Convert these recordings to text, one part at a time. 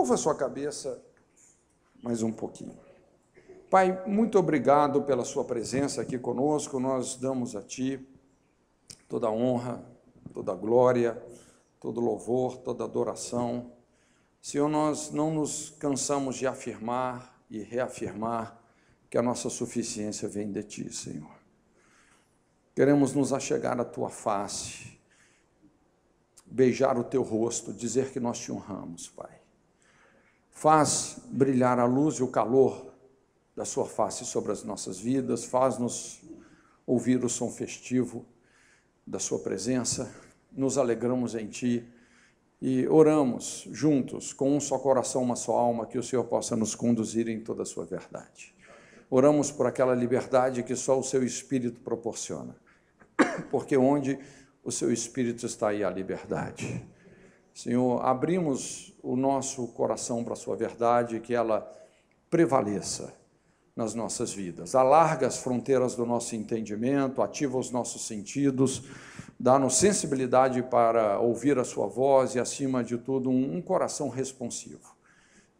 Curva sua cabeça mais um pouquinho. Pai, muito obrigado pela sua presença aqui conosco. Nós damos a Ti toda a honra, toda a glória, todo louvor, toda adoração. Senhor, nós não nos cansamos de afirmar e reafirmar que a nossa suficiência vem de Ti, Senhor. Queremos nos achegar à Tua face, beijar o Teu rosto, dizer que nós Te honramos, Pai. Faz brilhar a luz e o calor da sua face sobre as nossas vidas, faz-nos ouvir o som festivo da sua presença, nos alegramos em Ti e oramos juntos, com um só coração, uma só alma, que o Senhor possa nos conduzir em toda a sua verdade. Oramos por aquela liberdade que só o Seu Espírito proporciona, porque onde o Seu Espírito está, aí a liberdade. Senhor, abrimos o nosso coração para a Sua verdade, que ela prevaleça nas nossas vidas. Alarga as fronteiras do nosso entendimento, ativa os nossos sentidos, dá-nos sensibilidade para ouvir a Sua voz e, acima de tudo, um coração responsivo,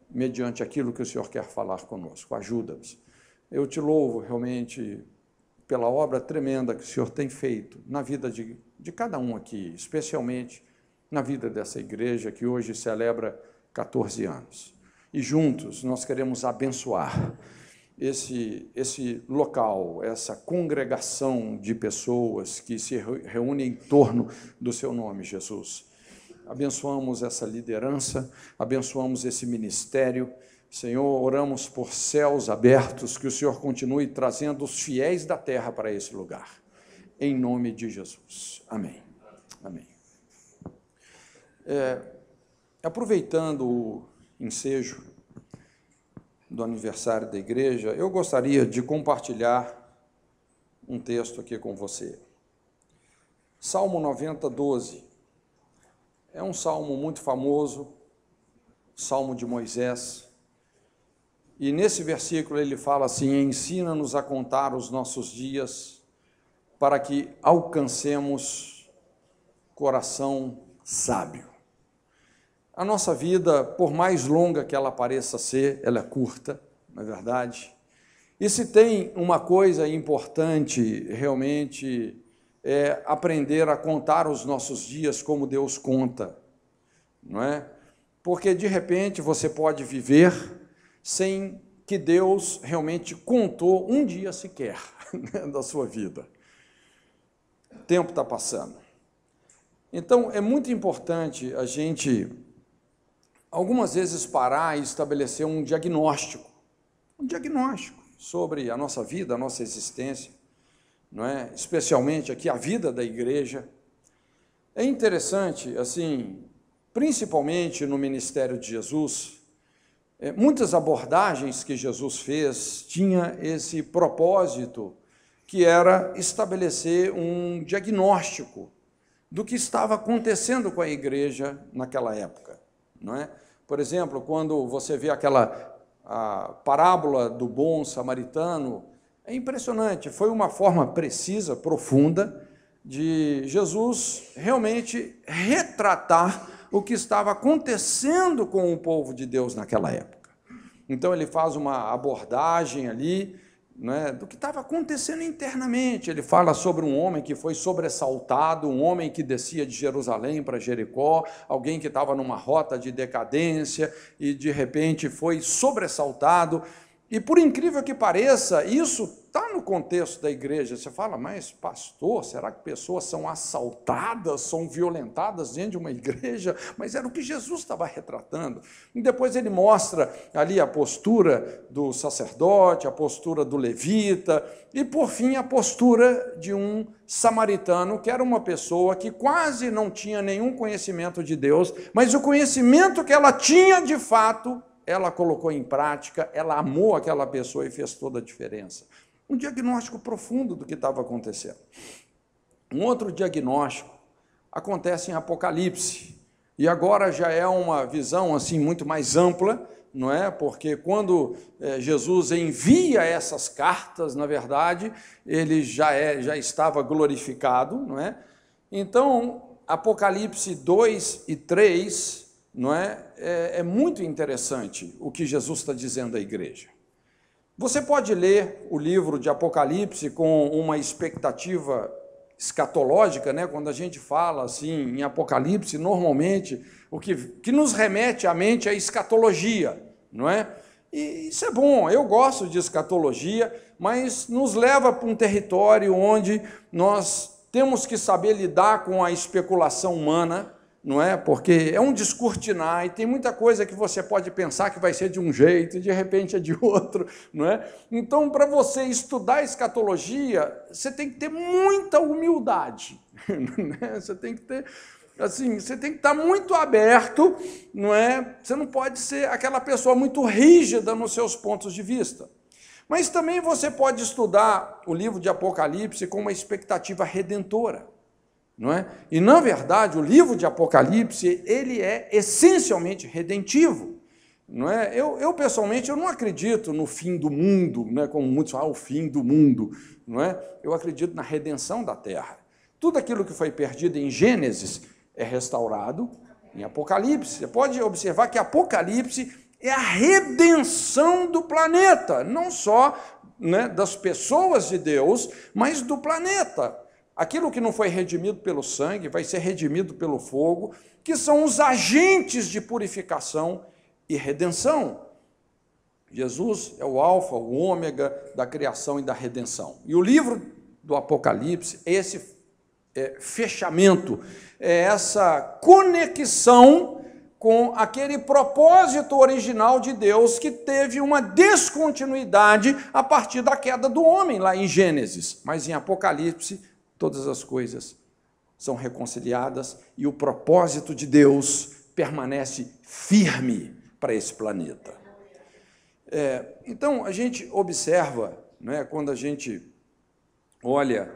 mediante aquilo que o Senhor quer falar conosco. Ajuda-nos. Eu Te louvo realmente pela obra tremenda que o Senhor tem feito na vida de cada um aqui, especialmente na vida dessa igreja que hoje celebra 14 anos. E juntos nós queremos abençoar esse local, essa congregação de pessoas que se reúnem em torno do Seu nome, Jesus. Abençoamos essa liderança, abençoamos esse ministério. Senhor, oramos por céus abertos, que o Senhor continue trazendo os fiéis da terra para esse lugar. Em nome de Jesus. Amém. Amém. Aproveitando o ensejo do aniversário da igreja, eu gostaria de compartilhar um texto aqui com você. Salmo 90, 12. É um salmo muito famoso, Salmo de Moisés. E nesse versículo ele fala assim: ensina-nos a contar os nossos dias, para que alcancemos coração sábio. A nossa vida, por mais longa que ela pareça ser, ela é curta, não é verdade? E se tem uma coisa importante, realmente, é aprender a contar os nossos dias como Deus conta, não é? Porque, de repente, você pode viver sem que Deus realmente contou um dia sequer da sua vida. O tempo está passando. Então, é muito importante a gente, algumas vezes, parar e estabelecer um diagnóstico sobre a nossa vida, a nossa existência, não é? Especialmente aqui a vida da igreja. É interessante, assim, principalmente no ministério de Jesus, muitas abordagens que Jesus fez tinha esse propósito, que era estabelecer um diagnóstico do que estava acontecendo com a igreja naquela época, não é? Por exemplo, quando você vê a parábola do bom samaritano, é impressionante, foi uma forma precisa, profunda, de Jesus realmente retratar o que estava acontecendo com o povo de Deus naquela época. Então ele faz uma abordagem ali, né, do que estava acontecendo internamente. Ele fala sobre um homem que foi sobressaltado, um homem que descia de Jerusalém para Jericó, alguém que estava numa rota de decadência e de repente foi sobressaltado. E por incrível que pareça, isso está no contexto da igreja. Você fala, mas pastor, será que pessoas são assaltadas, são violentadas dentro de uma igreja? Mas era o que Jesus estava retratando. E depois ele mostra ali a postura do sacerdote, a postura do levita e, por fim, a postura de um samaritano, que era uma pessoa que quase não tinha nenhum conhecimento de Deus, mas o conhecimento que ela tinha de fato, ela colocou em prática, ela amou aquela pessoa e fez toda a diferença. Um diagnóstico profundo do que estava acontecendo. Um outro diagnóstico acontece em Apocalipse, e agora já é uma visão assim muito mais ampla, não é? Porque quando Jesus envia essas cartas, na verdade, ele já estava glorificado, não é? Então, Apocalipse 2 e 3 não é? É muito interessante o que Jesus está dizendo à igreja. Você pode ler o livro de Apocalipse com uma expectativa escatológica, né? Quando a gente fala assim em Apocalipse, normalmente o que nos remete à mente é a escatologia, não é? E isso é bom, eu gosto de escatologia, mas nos leva para um território onde nós temos que saber lidar com a especulação humana, não é? Porque é um descortinar e tem muita coisa que você pode pensar que vai ser de um jeito e de repente é de outro, não é? Então, para você estudar escatologia, você tem que ter muita humildade, né? Você tem que ter, assim, você tem que estar muito aberto, não é? Você não pode ser aquela pessoa muito rígida nos seus pontos de vista. Mas também você pode estudar o livro de Apocalipse com uma expectativa redentora. Não é? E, na verdade, o livro de Apocalipse, ele é essencialmente redentivo. Não é? Eu pessoalmente, eu não acredito no fim do mundo, né, como muitos falam, o fim do mundo. Não é? Eu acredito na redenção da terra. Tudo aquilo que foi perdido em Gênesis é restaurado em Apocalipse. Você pode observar que Apocalipse é a redenção do planeta, não só, né, das pessoas de Deus, mas do planeta. Aquilo que não foi redimido pelo sangue vai ser redimido pelo fogo, que são os agentes de purificação e redenção. Jesus é o alfa, o ômega da criação e da redenção. E o livro do Apocalipse é esse fechamento, é essa conexão com aquele propósito original de Deus que teve uma descontinuidade a partir da queda do homem, lá em Gênesis. Mas em Apocalipse, todas as coisas são reconciliadas e o propósito de Deus permanece firme para esse planeta. Então, a gente observa, né, quando a gente olha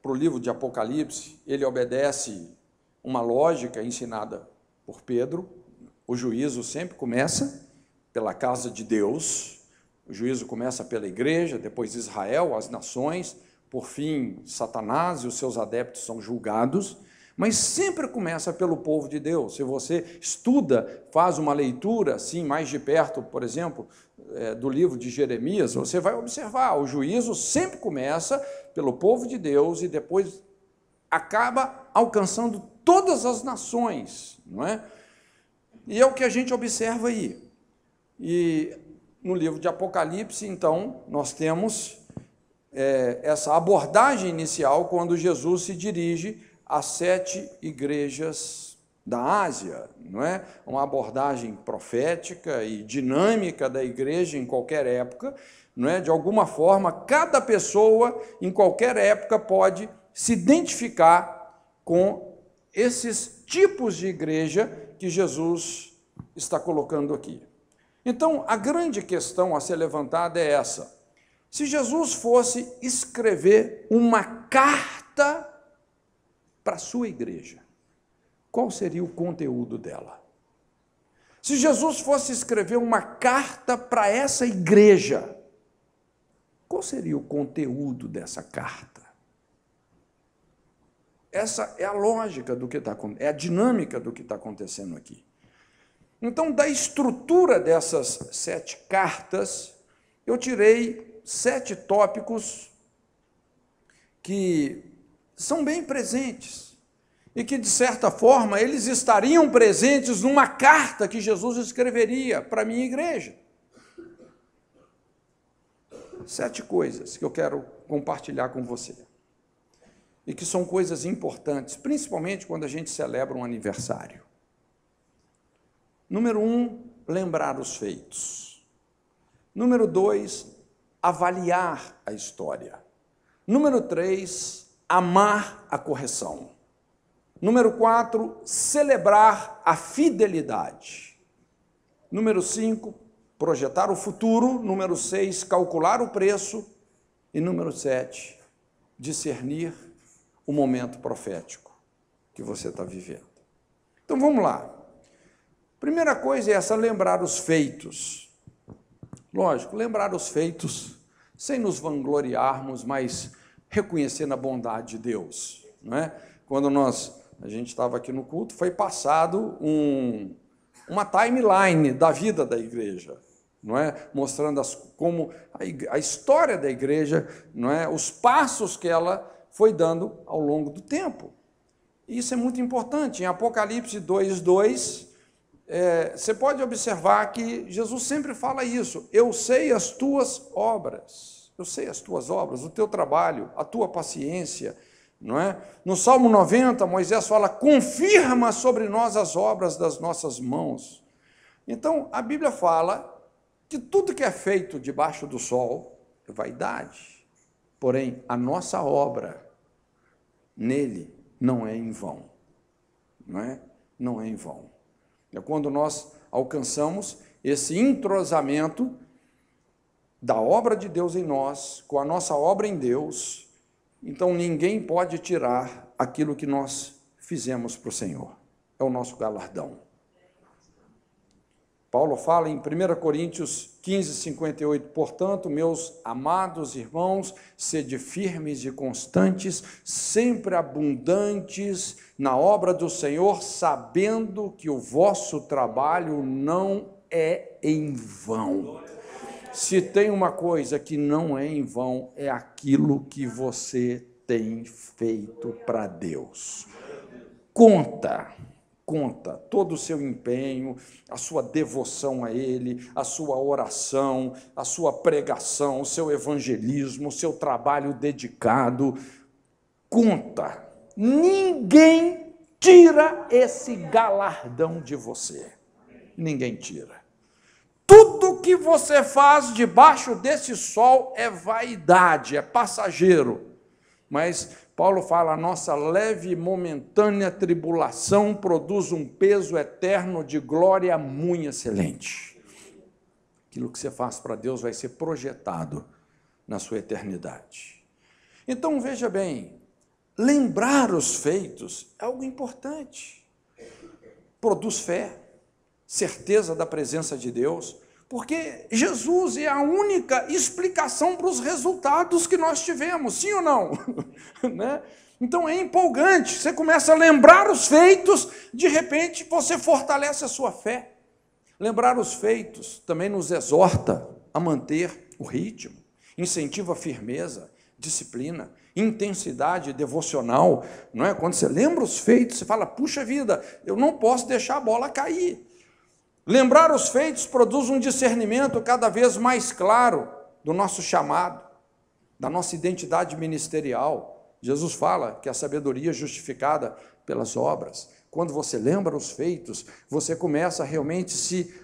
para o livro de Apocalipse, ele obedece uma lógica ensinada por Pedro. O juízo sempre começa pela casa de Deus, o juízo começa pela igreja, depois Israel, as nações, por fim, Satanás e os seus adeptos são julgados, mas sempre começa pelo povo de Deus. Se você estuda, faz uma leitura assim mais de perto, por exemplo, do livro de Jeremias, você vai observar, o juízo sempre começa pelo povo de Deus e depois acaba alcançando todas as nações, não é? E é o que a gente observa aí. E no livro de Apocalipse, então, nós temos essa abordagem inicial quando Jesus se dirige às 7 igrejas da Ásia, não é? Uma abordagem profética e dinâmica da igreja em qualquer época, não é? De alguma forma, cada pessoa em qualquer época pode se identificar com esses tipos de igreja que Jesus está colocando aqui. Então, a grande questão a ser levantada é essa: se Jesus fosse escrever uma carta para a sua igreja, qual seria o conteúdo dela? Se Jesus fosse escrever uma carta para essa igreja, qual seria o conteúdo dessa carta? Essa é a lógica do que está acontecendo, é a dinâmica do que está acontecendo aqui. Então, da estrutura dessas 7 cartas, eu tirei 7 tópicos que são bem presentes e que, de certa forma, eles estariam presentes numa carta que Jesus escreveria para a minha igreja. 7 coisas que eu quero compartilhar com você e que são coisas importantes, principalmente quando a gente celebra um aniversário. Número 1, lembrar os feitos. Número 2, avaliar a história. Número 3, amar a correção. Número 4, celebrar a fidelidade. Número 5, projetar o futuro. Número 6, calcular o preço. E número 7, discernir o momento profético que você está vivendo. Então vamos lá. Primeira coisa é essa, lembrar os feitos. Lógico, lembrar os feitos sem nos vangloriarmos, mas reconhecendo a bondade de Deus, não é? Quando nós a gente estava aqui no culto, foi passado uma timeline da vida da igreja, não é? Mostrando como a história da igreja, não é? Os passos que ela foi dando ao longo do tempo. Isso é muito importante. Em Apocalipse 2:2, você pode observar que Jesus sempre fala isso: eu sei as tuas obras, eu sei as tuas obras, o teu trabalho, a tua paciência, não é? No Salmo 90, Moisés fala: confirma sobre nós as obras das nossas mãos. Então, a Bíblia fala que tudo que é feito debaixo do sol é vaidade, porém, a nossa obra nele não é em vão, não é? Não é em vão. É quando nós alcançamos esse entrosamento da obra de Deus em nós, com a nossa obra em Deus, então ninguém pode tirar aquilo que nós fizemos para o Senhor. É o nosso galardão. Paulo fala em 1 Coríntios 15:58, portanto, meus amados irmãos, sede firmes e constantes, sempre abundantes na obra do Senhor, sabendo que o vosso trabalho não é em vão. Se tem uma coisa que não é em vão, é aquilo que você tem feito para Deus. Conta todo o seu empenho, a sua devoção a Ele, a sua oração, a sua pregação, o seu evangelismo, o seu trabalho dedicado. Conta. Ninguém tira esse galardão de você. Ninguém tira. Tudo que você faz debaixo desse sol é vaidade, é passageiro. Mas Paulo fala: a nossa leve e momentânea tribulação produz um peso eterno de glória muito excelente. Aquilo que você faz para Deus vai ser projetado na sua eternidade. Então, veja bem, lembrar os feitos é algo importante. Produz fé, certeza da presença de Deus, porque Jesus é a única explicação para os resultados que nós tivemos, sim ou não? Né? Então é empolgante, você começa a lembrar os feitos, de repente você fortalece a sua fé. Lembrar os feitos também nos exorta a manter o ritmo, incentiva a firmeza, disciplina, intensidade devocional, não é? Quando você lembra os feitos, você fala: puxa vida, eu não posso deixar a bola cair. Lembrar os feitos produz um discernimento cada vez mais claro do nosso chamado, da nossa identidade ministerial. Jesus fala que a sabedoria é justificada pelas obras. Quando você lembra os feitos, você começa realmente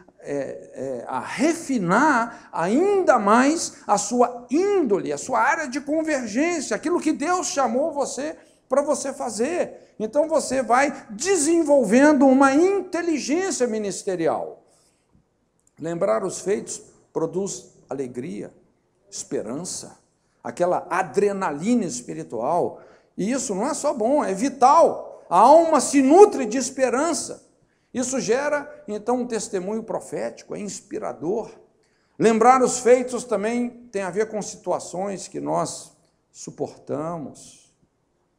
a refinar ainda mais a sua índole, a sua área de convergência, aquilo que Deus chamou você para você fazer. Então você vai desenvolvendo uma inteligência ministerial. Lembrar os feitos produz alegria, esperança, aquela adrenalina espiritual. E isso não é só bom, é vital. A alma se nutre de esperança. Isso gera, então, um testemunho profético, é inspirador. Lembrar os feitos também tem a ver com situações que nós suportamos,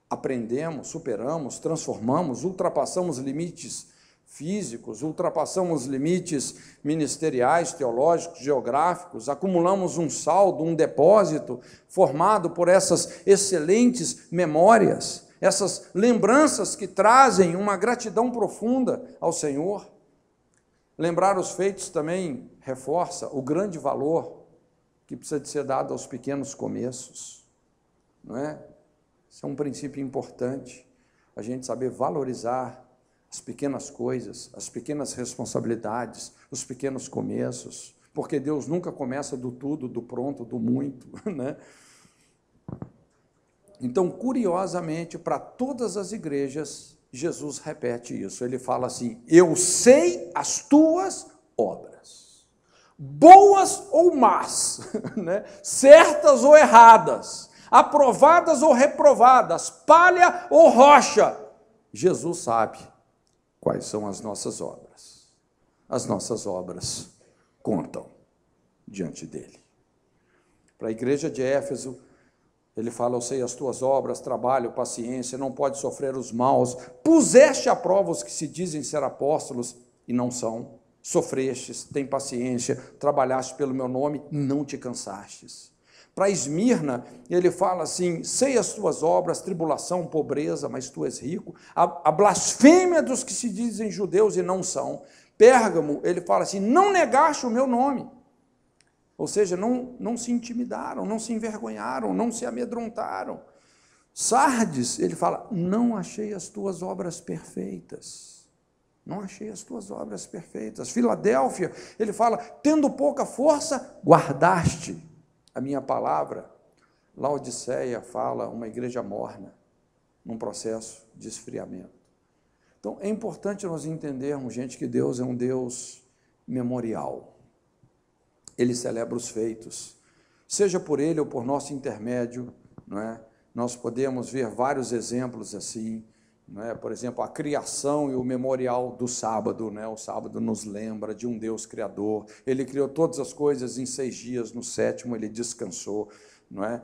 aprendemos, superamos, transformamos, ultrapassamos limites físicos, ultrapassamos limites ministeriais, teológicos, geográficos, acumulamos um saldo, um depósito formado por essas excelentes memórias, essas lembranças que trazem uma gratidão profunda ao Senhor. Lembrar os feitos também reforça o grande valor que precisa de ser dado aos pequenos começos, não é? Isso é um princípio importante, a gente saber valorizar as pequenas coisas, as pequenas responsabilidades, os pequenos começos, porque Deus nunca começa do tudo, do pronto, do muito, né? Então, curiosamente, para todas as igrejas, Jesus repete isso. Ele fala assim: eu sei as tuas obras, boas ou más, né? Certas ou erradas, aprovadas ou reprovadas, palha ou rocha. Jesus sabe quais são as nossas obras. As nossas obras contam diante dele. Para a igreja de Éfeso, Ele fala, eu sei as tuas obras, trabalho, paciência, não pode sofrer os maus. Puseste à prova os que se dizem ser apóstolos e não são. Sofrestes, tem paciência, trabalhaste pelo meu nome, não te cansastes. Para Esmirna, ele fala assim, sei as tuas obras, tribulação, pobreza, mas tu és rico. A blasfêmia dos que se dizem judeus e não são. Pérgamo, ele fala assim, não negaste o meu nome. Ou seja, não se intimidaram, não se envergonharam, não se amedrontaram. Sardes, ele fala, não achei as tuas obras perfeitas. Não achei as tuas obras perfeitas. Filadélfia, ele fala, tendo pouca força, guardaste a minha palavra. Laodiceia fala, uma igreja morna, num processo de esfriamento. Então, é importante nós entendermos, gente, que Deus é um Deus memorial. Ele celebra os feitos, seja por ele ou por nosso intermédio, não é? Nós podemos ver vários exemplos assim, não é? Por exemplo, a criação e o memorial do sábado, né? O sábado nos lembra de um Deus criador, ele criou todas as coisas em 6 dias, no 7º ele descansou, não é?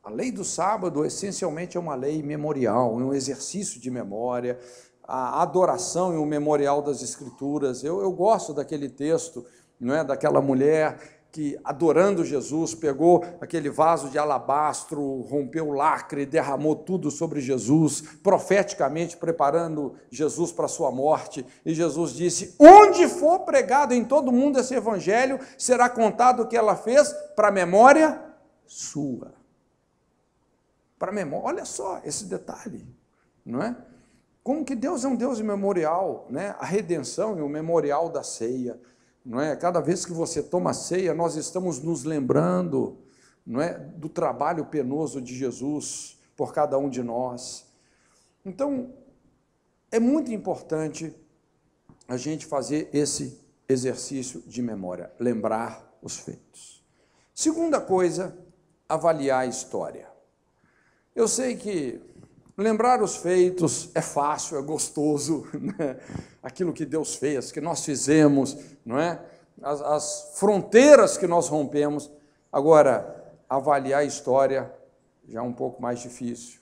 A lei do sábado, essencialmente, é uma lei memorial, um exercício de memória, a adoração e o memorial das Escrituras. Eu gosto daquele texto, não é, daquela mulher que, adorando Jesus, pegou aquele vaso de alabastro, rompeu o lacre, derramou tudo sobre Jesus, profeticamente preparando Jesus para a sua morte, e Jesus disse, onde for pregado em todo o mundo esse evangelho, será contado o que ela fez para a memória sua. Para a memória, olha só esse detalhe, não é? Como que Deus é um Deus memorial, né? A redenção e o memorial da ceia, não é? Cada vez que você toma ceia, nós estamos nos lembrando, não é, do trabalho penoso de Jesus por cada um de nós. Então, é muito importante a gente fazer esse exercício de memória, lembrar os feitos. Segunda coisa, avaliar a história. Eu sei que lembrar os feitos é fácil, é gostoso, né? Aquilo que Deus fez, que nós fizemos, não é? As fronteiras que nós rompemos. Agora, avaliar a história já é um pouco mais difícil,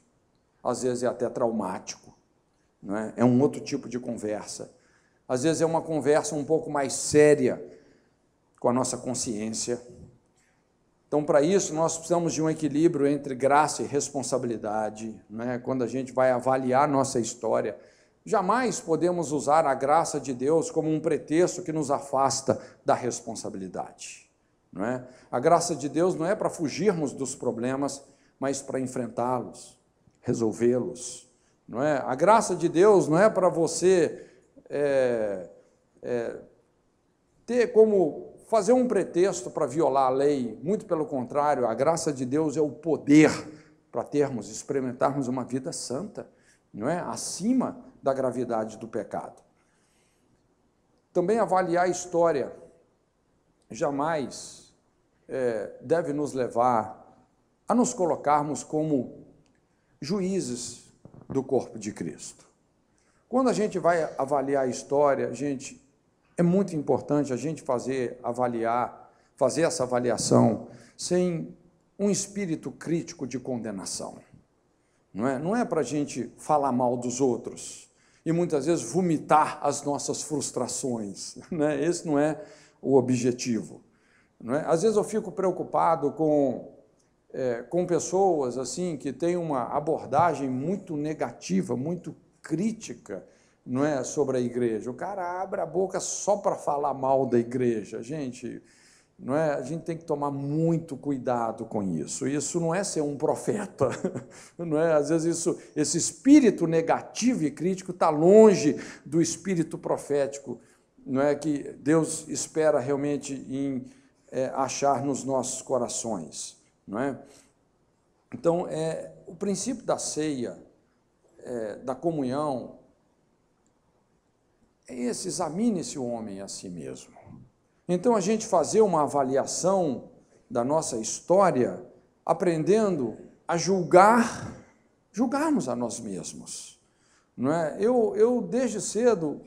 às vezes é até traumático, não é? É um outro tipo de conversa. Às vezes é uma conversa um pouco mais séria com a nossa consciência. Então, para isso, nós precisamos de um equilíbrio entre graça e responsabilidade, né? Quando a gente vai avaliar nossa história, jamais podemos usar a graça de Deus como um pretexto que nos afasta da responsabilidade, não é? A graça de Deus não é para fugirmos dos problemas, mas para enfrentá-los, resolvê-los, não é? A graça de Deus não é para você ter como fazer um pretexto para violar a lei, muito pelo contrário, a graça de Deus é o poder para experimentarmos uma vida santa, não é? Acima da gravidade do pecado. Também avaliar a história jamais deve nos levar a nos colocarmos como juízes do corpo de Cristo. Quando a gente vai avaliar a história, gente, é muito importante a gente fazer essa avaliação sem um espírito crítico de condenação. Não é para a gente falar mal dos outros e muitas vezes vomitar as nossas frustrações, né? Esse não é o objetivo, não é? Às vezes eu fico preocupado com pessoas assim que têm uma abordagem muito negativa, muito crítica, não é, sobre a igreja. O cara abre a boca só para falar mal da igreja. Gente, não é? A gente tem que tomar muito cuidado com isso. Isso não é ser um profeta, não é? Às vezes esse espírito negativo e crítico está longe do espírito profético, não é, que Deus espera realmente em achar nos nossos corações, não é? Então, o princípio da ceia, da comunhão, examine-se o homem a si mesmo. Então, a gente fazer uma avaliação da nossa história, aprendendo a julgarmos a nós mesmos, não é? Eu desde cedo,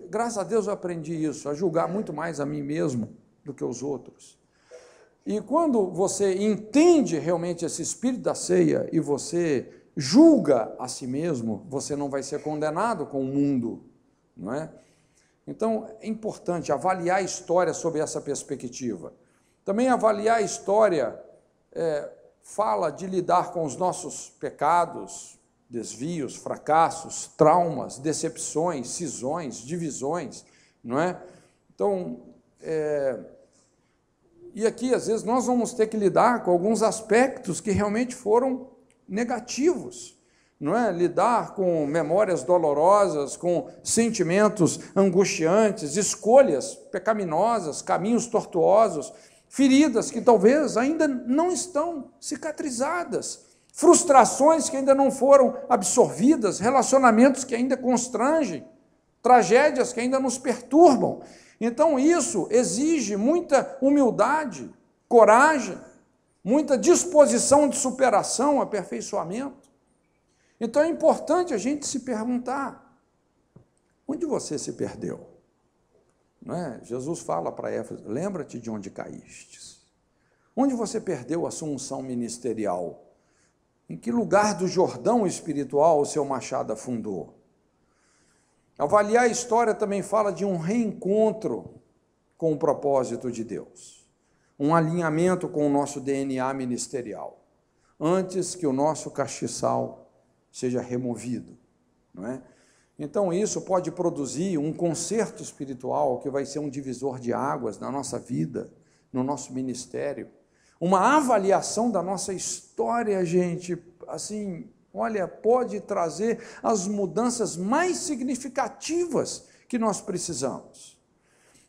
graças a Deus, eu aprendi isso, a julgar muito mais a mim mesmo do que os outros. E quando você entende realmente esse espírito da ceia e você julga a si mesmo, você não vai ser condenado com o mundo, não é? Então, é importante avaliar a história sob essa perspectiva. Também avaliar a história fala de lidar com os nossos pecados, desvios, fracassos, traumas, decepções, cisões, divisões, não é? Então, e aqui, às vezes, nós vamos ter que lidar com alguns aspectos que realmente foram negativos, não é? Lidar com memórias dolorosas, com sentimentos angustiantes, escolhas pecaminosas, caminhos tortuosos, feridas que talvez ainda não estão cicatrizadas, frustrações que ainda não foram absorvidas, relacionamentos que ainda constrangem, tragédias que ainda nos perturbam. Então, isso exige muita humildade, coragem, muita disposição de superação, aperfeiçoamento. Então, é importante a gente se perguntar, onde você se perdeu? Não é? Jesus fala para Éfeso, lembra-te de onde caístes. Onde você perdeu a sua unção ministerial? Em que lugar do Jordão espiritual o seu machado afundou? Avaliar a história também fala de um reencontro com o propósito de Deus, um alinhamento com o nosso DNA ministerial, antes que o nosso castiçal seja removido, não é? Então, isso pode produzir um conserto espiritual que vai ser um divisor de águas na nossa vida, no nosso ministério, uma avaliação da nossa história, gente, assim, olha, pode trazer as mudanças mais significativas que nós precisamos.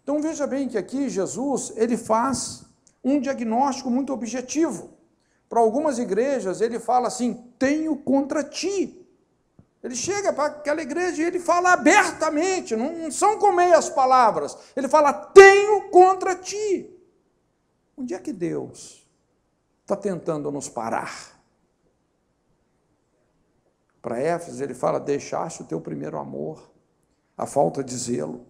Então, veja bem que aqui Jesus, ele faz um diagnóstico muito objetivo. Para algumas igrejas, ele fala assim, tenho contra ti. Ele chega para aquela igreja e ele fala abertamente, não são com meias palavras. Ele fala, tenho contra ti. Onde é que Deus está tentando nos parar? Para Éfeso, ele fala, deixaste o teu primeiro amor, a falta de zelo.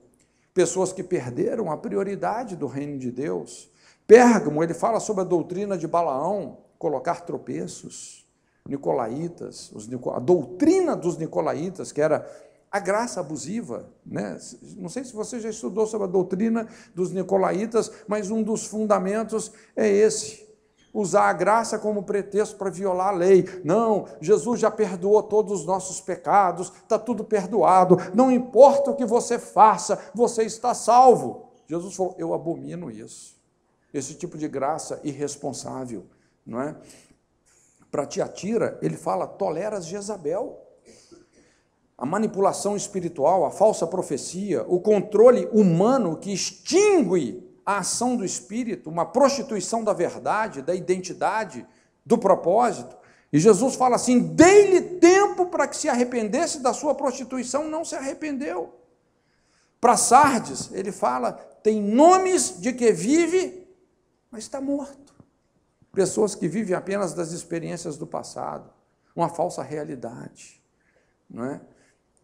Pessoas que perderam a prioridade do reino de Deus. Pérgamo, ele fala sobre a doutrina de Balaão, colocar tropeços. Nicolaítas, a doutrina dos nicolaítas, que era a graça abusiva, né? Não sei se você já estudou sobre a doutrina dos nicolaítas, mas um dos fundamentos é esse, usar a graça como pretexto para violar a lei. Não, Jesus já perdoou todos os nossos pecados, está tudo perdoado, não importa o que você faça, você está salvo. Jesus falou, eu abomino isso, esse tipo de graça irresponsável, não é? Para Tiatira, ele fala, toleras Jezabel. A manipulação espiritual, a falsa profecia, o controle humano que extingue a ação do Espírito, uma prostituição da verdade, da identidade, do propósito. E Jesus fala assim, dei-lhe tempo para que se arrependesse da sua prostituição, não se arrependeu. Para Sardes, ele fala, tem nomes de que vive, mas está morto. Pessoas que vivem apenas das experiências do passado, uma falsa realidade, não é?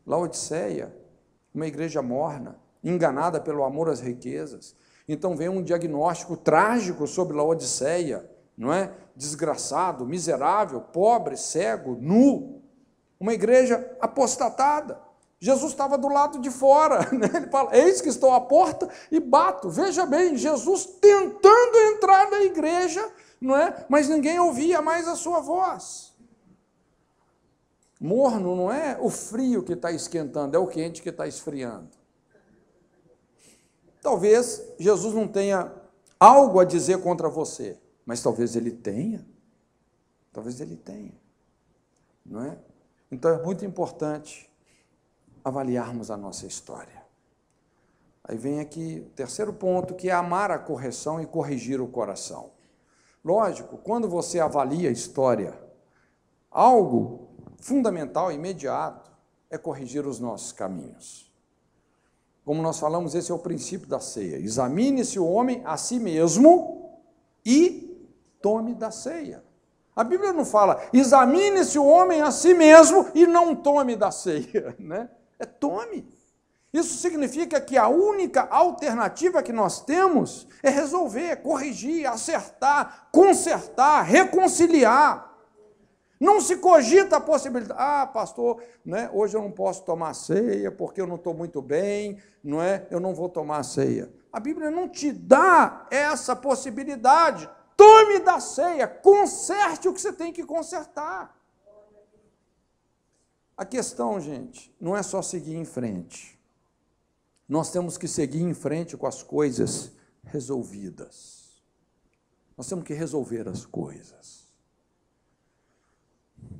Laodiceia, uma igreja morna, enganada pelo amor às riquezas. Então vem um diagnóstico trágico sobre Laodiceia, não é? Desgraçado, miserável, pobre, cego, nu, uma igreja apostatada. Jesus estava do lado de fora, né? Ele fala, eis que estou à porta e bato. Veja bem, Jesus tentando entrar na igreja, não é? Mas ninguém ouvia mais a sua voz. Morno não é o frio que está esquentando, é o quente que está esfriando. Talvez Jesus não tenha algo a dizer contra você, mas talvez ele tenha. Talvez ele tenha, não é? Então é muito importante avaliarmos a nossa história. Aí vem aqui o terceiro ponto, que é amar a correção e corrigir o coração. Lógico, quando você avalia a história, algo fundamental, imediato, é corrigir os nossos caminhos. Como nós falamos, esse é o princípio da ceia. Examine-se o homem a si mesmo e tome da ceia. A Bíblia não fala, examine-se o homem a si mesmo e não tome da ceia, né? É tome. Isso significa que a única alternativa que nós temos é resolver, corrigir, acertar, consertar, reconciliar. Não se cogita a possibilidade, pastor, né, hoje eu não posso tomar ceia porque eu não estou muito bem, não é? Eu não vou tomar ceia. A Bíblia não te dá essa possibilidade. Tome da ceia, conserte o que você tem que consertar. A questão, gente, não é só seguir em frente. Nós temos que seguir em frente com as coisas resolvidas. Nós temos que resolver as coisas.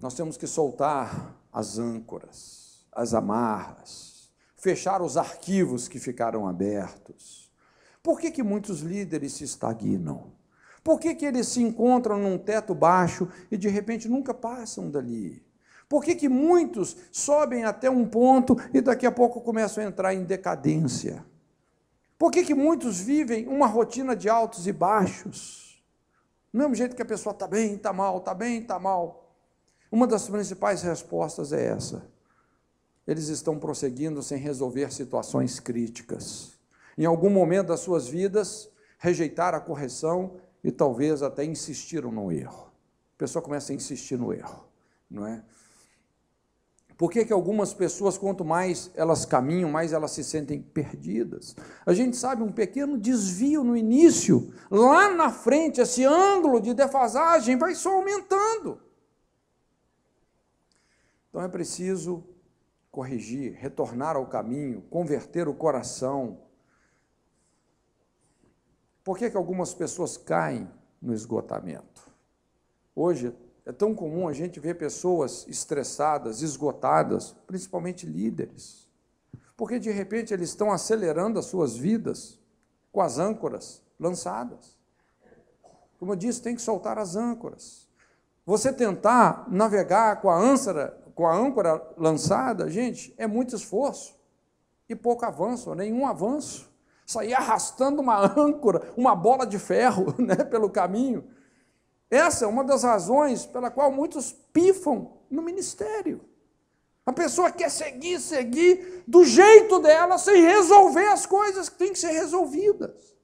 Nós temos que soltar as âncoras, as amarras, fechar os arquivos que ficaram abertos. Por que muitos líderes se estagnam? Por que eles se encontram num teto baixo e de repente nunca passam dali? Por que muitos sobem até um ponto e daqui a pouco começam a entrar em decadência? Por que muitos vivem uma rotina de altos e baixos? Do mesmo jeito que a pessoa está bem, está mal, está bem, está mal. Uma das principais respostas é essa. Eles estão prosseguindo sem resolver situações críticas. Em algum momento das suas vidas, rejeitaram a correção e talvez até insistiram no erro. A pessoa começa a insistir no erro, não é? Por que algumas pessoas, quanto mais elas caminham, mais elas se sentem perdidas? A gente sabe, um pequeno desvio no início, lá na frente, esse ângulo de defasagem vai só aumentando. Então é preciso corrigir, retornar ao caminho, converter o coração. Por que algumas pessoas caem no esgotamento? Hoje é tão comum a gente ver pessoas estressadas, esgotadas, principalmente líderes, porque de repente eles estão acelerando as suas vidas com as âncoras lançadas. Como eu disse, tem que soltar as âncoras. Você tentar navegar com a âncora lançada, gente, é muito esforço e pouco avanço, nenhum avanço. Sair arrastando uma âncora, uma bola de ferro, né, pelo caminho. Essa é uma das razões pela qual muitos pifam no ministério. A pessoa quer seguir do jeito dela, sem resolver as coisas que têm que ser resolvidas.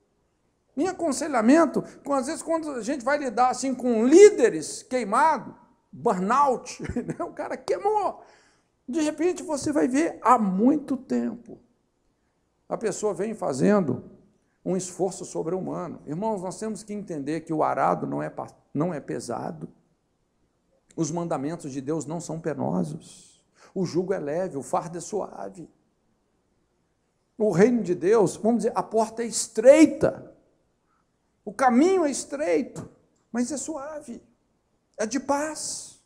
Em aconselhamento, às vezes quando a gente vai lidar assim com líderes queimados, burnout, né, o cara queimou, de repente você vai ver há muito tempo. A pessoa vem fazendo um esforço sobre-humano. Irmãos, nós temos que entender que o arado não é pesado. Os mandamentos de Deus não são penosos. O jugo é leve, o fardo é suave. O reino de Deus, vamos dizer, a porta é estreita. O caminho é estreito, mas é suave. É de paz.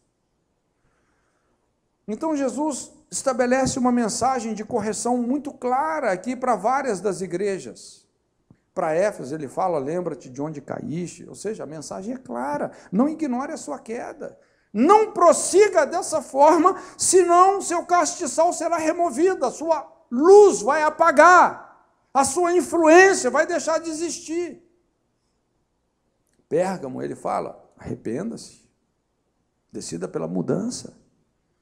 Então Jesus estabelece uma mensagem de correção muito clara aqui para várias das igrejas. Para Éfeso ele fala, lembra-te de onde caíste, ou seja, a mensagem é clara, não ignore a sua queda, não prossiga dessa forma, senão seu castiçal será removido, a sua luz vai apagar, a sua influência vai deixar de existir. Pérgamo, ele fala, arrependa-se, decida pela mudança.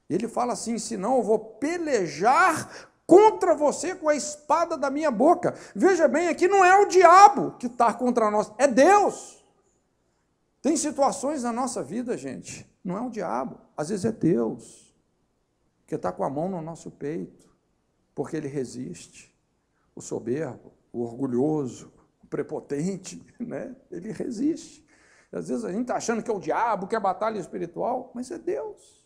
Ele fala assim, senão eu vou pelejar contra você com a espada da minha boca. Veja bem, aqui não é o diabo que está contra nós, é Deus. Tem situações na nossa vida, gente, não é o diabo, às vezes é Deus, que está com a mão no nosso peito, porque ele resiste. O soberbo, o orgulhoso, o prepotente, né? Ele resiste. Às vezes a gente está achando que é o diabo, que é a batalha espiritual, mas é Deus.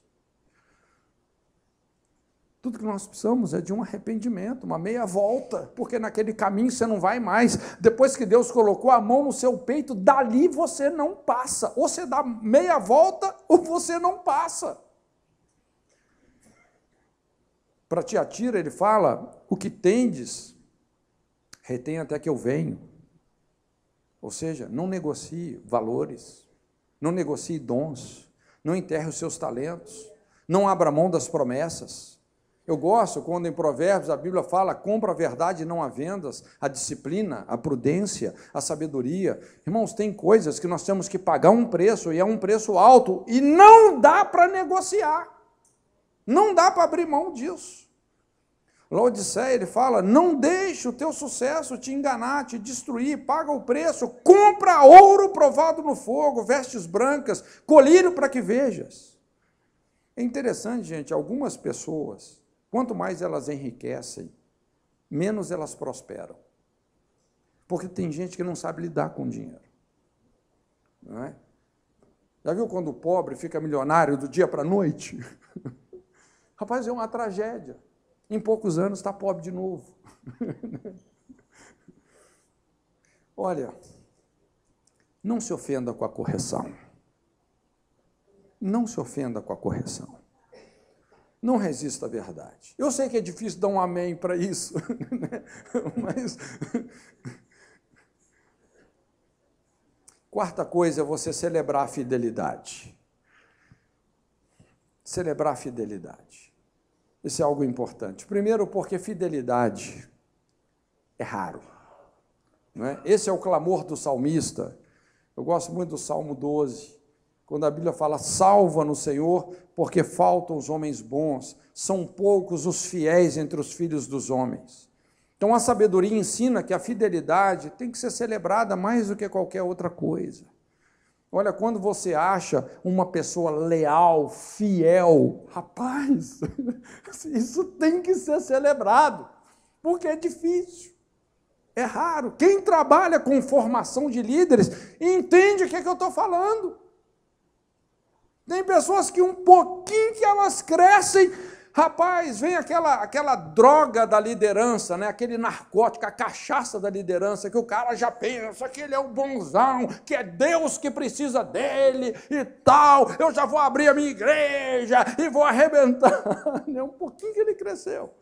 Tudo que nós precisamos é de um arrependimento, uma meia volta, porque naquele caminho você não vai mais. Depois que Deus colocou a mão no seu peito, dali você não passa. Ou você dá meia volta, ou você não passa. Para Tiatira, ele fala, o que tendes, retém até que eu venho. Ou seja, não negocie valores, não negocie dons, não enterre os seus talentos, não abra mão das promessas. Eu gosto quando em Provérbios a Bíblia fala, compra a verdade e não a vendas, a disciplina, a prudência, a sabedoria. Irmãos, tem coisas que nós temos que pagar um preço, e é um preço alto, e não dá para negociar. Não dá para abrir mão disso. Laodiceia, ele fala, não deixe o teu sucesso te enganar, te destruir, paga o preço, compra ouro provado no fogo, vestes brancas, colírio para que vejas. É interessante, gente, algumas pessoas, quanto mais elas enriquecem, menos elas prosperam. Porque tem gente que não sabe lidar com dinheiro. Não é? Já viu quando o pobre fica milionário do dia para a noite? Rapaz, é uma tragédia. Em poucos anos está pobre de novo. Olha, não se ofenda com a correção. Não se ofenda com a correção. Não resista à verdade. Eu sei que é difícil dar um amém para isso, né? Mas... Quarta coisa é você celebrar a fidelidade. Celebrar a fidelidade. Isso é algo importante. Primeiro, porque fidelidade é raro. Não é? Esse é o clamor do salmista. Eu gosto muito do Salmo 12, quando a Bíblia fala, salva-nos, Senhor, porque faltam os homens bons, são poucos os fiéis entre os filhos dos homens. Então, a sabedoria ensina que a fidelidade tem que ser celebrada mais do que qualquer outra coisa. Olha, quando você acha uma pessoa leal, fiel, rapaz, isso tem que ser celebrado, porque é difícil, é raro. Quem trabalha com formação de líderes entende o que é que eu estou falando. Tem pessoas que um pouquinho que elas crescem, rapaz, vem aquela droga da liderança, né? Aquele narcótico, a cachaça da liderança, que o cara já pensa que ele é o bonzão, que é Deus que precisa dele e tal, eu já vou abrir a minha igreja e vou arrebentar. Um pouquinho que ele cresceu.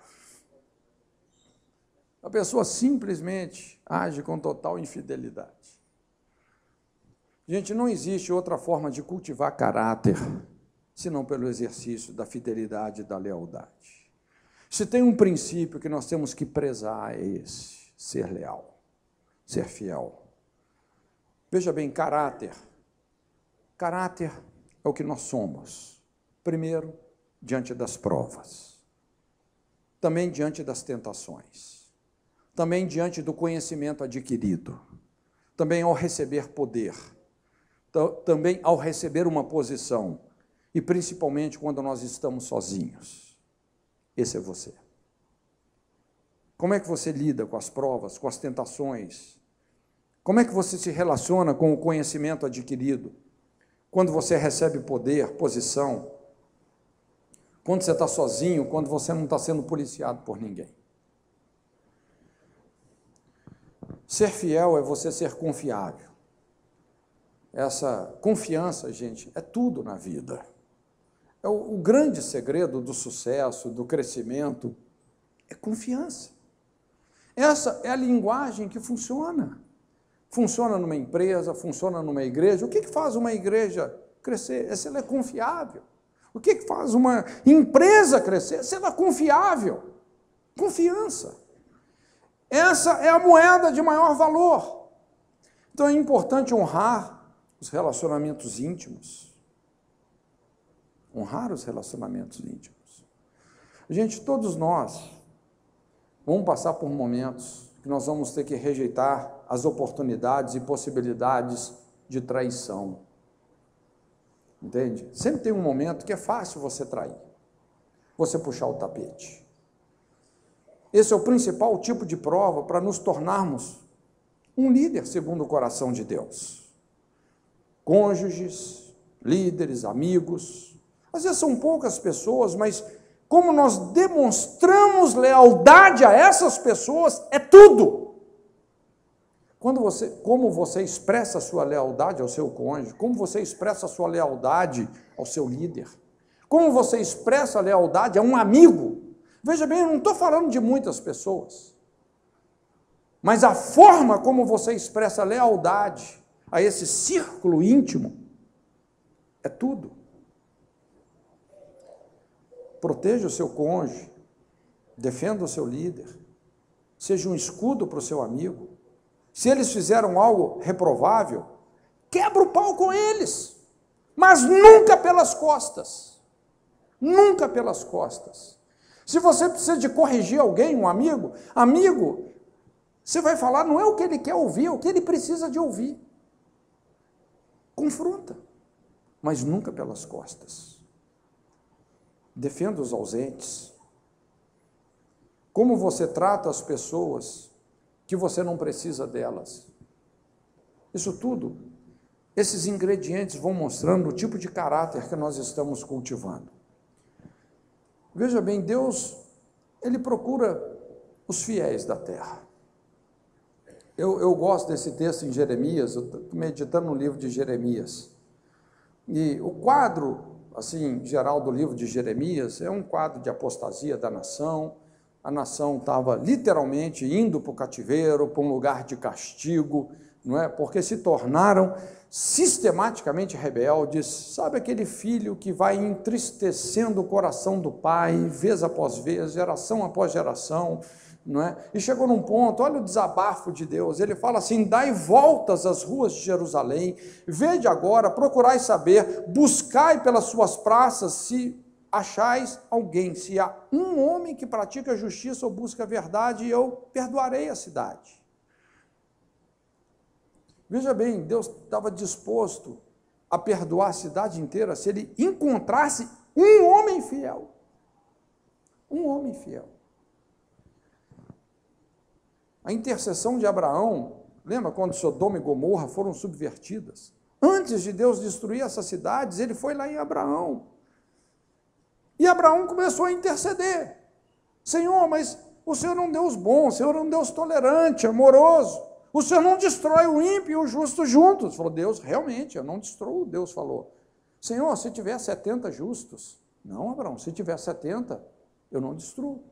A pessoa simplesmente age com total infidelidade. Gente, não existe outra forma de cultivar caráter senão pelo exercício da fidelidade e da lealdade. Se tem um princípio que nós temos que prezar, é esse: ser leal, ser fiel. Veja bem, caráter. Caráter é o que nós somos. Primeiro, diante das provas. Também diante das tentações. Também diante do conhecimento adquirido. Também ao receber poder. Também ao receber uma posição. E principalmente quando nós estamos sozinhos. Esse é você. Como é que você lida com as provas, com as tentações? Como é que você se relaciona com o conhecimento adquirido? Quando você recebe poder, posição? Quando você está sozinho, quando você não está sendo policiado por ninguém? Ser fiel é você ser confiável. Essa confiança, gente, é tudo na vida. É o grande segredo do sucesso, do crescimento, é confiança. Essa é a linguagem que funciona. Funciona numa empresa, funciona numa igreja. O que faz uma igreja crescer? É se ela é confiável. O que faz uma empresa crescer? É se ela é confiável. Confiança. Essa é a moeda de maior valor. Então é importante honrar os relacionamentos íntimos. Honrar os relacionamentos íntimos. Gente, todos nós vamos passar por momentos que nós vamos ter que rejeitar as oportunidades e possibilidades de traição. Entende? Sempre tem um momento que é fácil você trair, você puxar o tapete. Esse é o principal tipo de prova para nos tornarmos um líder segundo o coração de Deus. Cônjuges, líderes, amigos. Às vezes são poucas pessoas, mas como nós demonstramos lealdade a essas pessoas, é tudo. Como você expressa a sua lealdade ao seu cônjuge, como você expressa a sua lealdade ao seu líder, como você expressa a lealdade a um amigo. Veja bem, eu não estou falando de muitas pessoas, mas a forma como você expressa lealdade a esse círculo íntimo é tudo. Proteja o seu cônjuge, defenda o seu líder, seja um escudo para o seu amigo. Se eles fizeram algo reprovável, quebra o pau com eles, mas nunca pelas costas. Nunca pelas costas. Se você precisa de corrigir alguém, um amigo, você vai falar, não é o que ele quer ouvir, é o que ele precisa de ouvir. Confronta, mas nunca pelas costas. Defenda os ausentes. Como você trata as pessoas que você não precisa delas. Isso tudo, esses ingredientes vão mostrando o tipo de caráter que nós estamos cultivando. Veja bem, Deus, Ele procura os fiéis da terra. Eu gosto desse texto em Jeremias, eu estou meditando no livro de Jeremias. E o quadro, assim, geral do livro de Jeremias, é um quadro de apostasia da nação. A nação estava literalmente indo para o cativeiro, para um lugar de castigo, não é? Porque se tornaram sistematicamente rebeldes. Sabe aquele filho que vai entristecendo o coração do pai, vez após vez, geração após geração, não é? E chegou num ponto, olha o desabafo de Deus, ele fala assim, dai voltas às ruas de Jerusalém, vede agora, procurai saber, buscai pelas suas praças, se achais alguém, se há um homem que pratica justiça ou busca a verdade, eu perdoarei a cidade. Veja bem, Deus estava disposto a perdoar a cidade inteira se ele encontrasse um homem fiel. Um homem fiel. A intercessão de Abraão, lembra quando Sodoma e Gomorra foram subvertidas? Antes de Deus destruir essas cidades, ele foi lá em Abraão. E Abraão começou a interceder. Senhor, mas o Senhor é um Deus bom, o Senhor é um Deus tolerante, amoroso. O Senhor não destrói o ímpio e o justo juntos. Falou, Deus, realmente, eu não destruo. Deus falou, Senhor, se tiver 70 justos. Não, Abraão, se tiver 70, eu não destruo.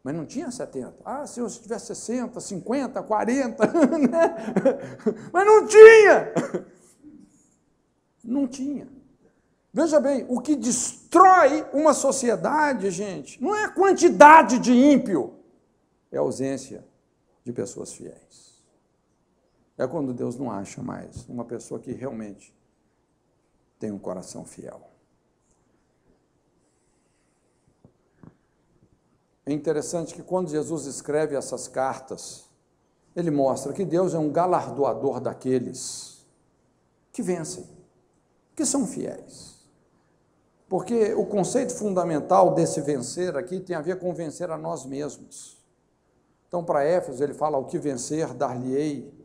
Mas não tinha 70. Ah, Senhor, se tiver 60, 50, 40, né? Mas não tinha. Não tinha. Veja bem, o que destrói uma sociedade, gente, não é a quantidade de ímpio, é a ausência de pessoas fiéis. É quando Deus não acha mais uma pessoa que realmente tem um coração fiel. É interessante que quando Jesus escreve essas cartas, ele mostra que Deus é um galardoador daqueles que vencem, que são fiéis. Porque o conceito fundamental desse vencer aqui tem a ver com vencer a nós mesmos. Então, para Éfeso, ele fala, ao que vencer, dar-lhe-ei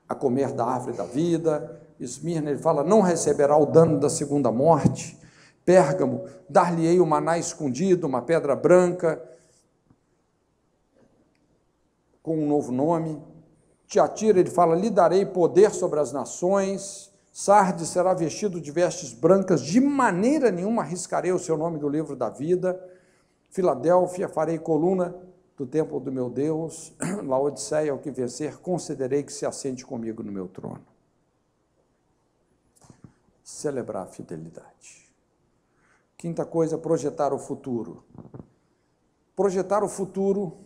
a comer da árvore da vida. Esmirna, ele fala, não receberá o dano da segunda morte. Pérgamo, dar-lhe-ei o maná escondido, uma pedra branca, com um novo nome. Tiatira, ele fala, lhe darei poder sobre as nações. Sardes será vestido de vestes brancas, de maneira nenhuma arriscarei o seu nome do livro da vida. Filadélfia, farei coluna do templo do meu Deus. Laodiceia, ao que vencer, concederei que se assente comigo no meu trono. Celebrar a fidelidade. Quinta coisa, projetar o futuro. Projetar o futuro